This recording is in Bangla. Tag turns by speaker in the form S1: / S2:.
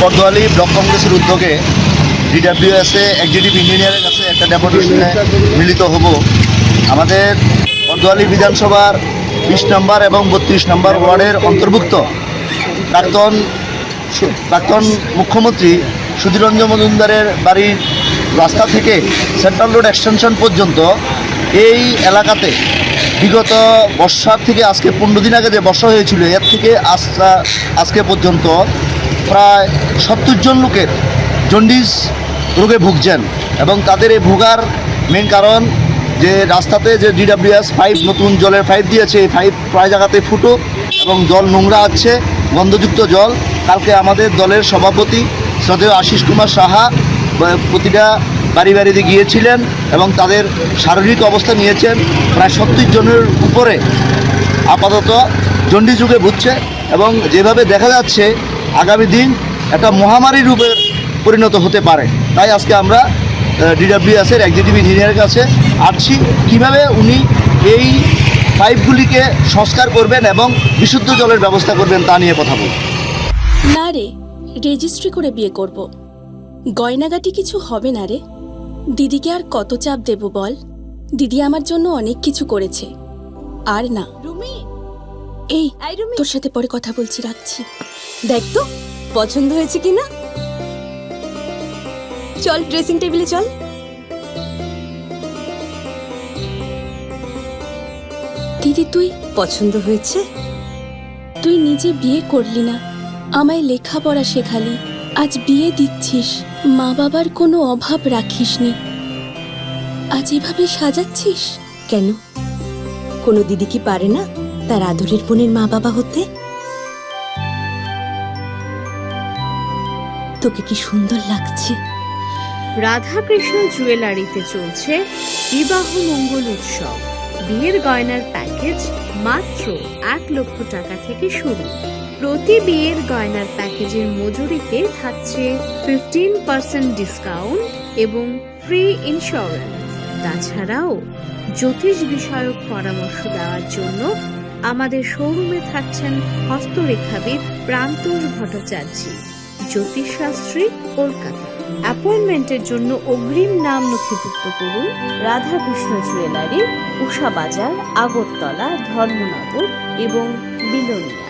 S1: বর্দোয়ালি ব্লক কংগ্রেসের উদ্যোগে ডিডব্লিউএসএ এক্সিকিউটিভ ইঞ্জিনিয়ারের কাছে একটা ডেপুটেশনে মিলিত হব। আমাদের বর্দোয়ালি বিধানসভার 20 নম্বর এবং 32 নম্বর ওয়ার্ডের অন্তর্ভুক্ত প্রাক্তন মুখ্যমন্ত্রী সুধীররঞ্জন মজুমদারের বাড়ির রাস্তা থেকে সেন্ট্রাল রোড এক্সটেনশন পর্যন্ত এই এলাকাতে বিগত বর্ষার থেকে আজকে 15 দিন আগে যে বর্ষা হয়েছিল এর থেকে আজকে পর্যন্ত প্রায় 70 জন লোকের জন্ডিস রোগে ভুগছেন এবং তাদের এই ভোগার মেন কারণ যে রাস্তাতে যে ডিডব্লিউএস পাইপ নতুন জলের পাইপ দিয়েছে, এই পাইপ প্রায় জায়গাতে ফুটো এবং জল নোংরা আছে, গন্ধযুক্ত জল। কালকে আমাদের দলের সভাপতি শ্রদ্ধেয় আশিস কুমার সাহা প্রতিটা বাড়িতে গিয়েছিলেন এবং তাদের শারীরিক অবস্থা নিয়েছেন। প্রায় 70 জনের উপরে আপাতত জন্ডিস রোগে ভুগছে এবং যেভাবে দেখা যাচ্ছে আগামী দিন একটা মহামারী রূপে পরিণত হতে পারে। তাই আজকে আমরা ডিডব্লিউএসের এক্সিকিউটিভ ইঞ্জিনিয়ারের কাছে আসছি কীভাবে উনি এই পাইপগুলিকে সংস্কার করবেন এবং বিশুদ্ধ জলের ব্যবস্থা করবেন তা নিয়ে কথা বলব।
S2: না রে, রেজিস্ট্রি করে বিয়ে করব। গয়নাগাটি কিছু হবে না রে। দিদিকে আর কত চাপ দেব বল? দিদি আমার জন্য অনেক কিছু করেছে। আর না
S3: রুমি,
S2: এই
S3: রুমি,
S2: তোর সাথে পরে কথা বলছি, রাখছি।
S3: দেখ তো পছন্দ হয়েছে কিনা। চল ড্রেসিং টেবিলে চল।
S2: দিদি তুই
S3: পছন্দ হয়েছে?
S2: তুই নিজে বিয়ে করলি না, আমায় লেখাপড়া শেখালি, আজ বিয়ে দিচ্ছিস, মা বাবার কোনো অভাব রাখিসনি, আজ এভাবে সাজাচ্ছিস
S3: কেন? কোনো দিদি কি পারে না তার আদরের বোনের মা বাবা হতে? তোকে কি সুন্দর লাগছে।
S4: রাধাকৃষ্ণ জুয়েলারিতে চলছে বিবাহ মঙ্গল উৎসব। বিয়ের গয়নার প্যাকেজ মাত্র 1 লক্ষ টাকা থেকে শুরু। প্রতি বিয়ের গয়নার প্যাকেজের মজুরিতে থাকছে 15% ডিসকাউন্ট এবং ফ্রি ইন্স্যুরেন্স। তাছাড়াও জ্যোতিষ বিষয়ক পরামর্শ দেওয়ার জন্য আমাদের শোরুমে থাকছেন হস্তরেখাবিদ প্রান্তোষ ভট্টাচার্য, জ্যোতিষশাস্ত্রী, কলকাতা। অ্যাপয়েন্টমেন্টের জন্য অগ্রিম নাম নথিভুক্ত করুন রাধাকৃষ্ণ জুয়েলারি, উষা বাজার, আগরতলা, ধর্মনগর এবং বিলোনিয়া।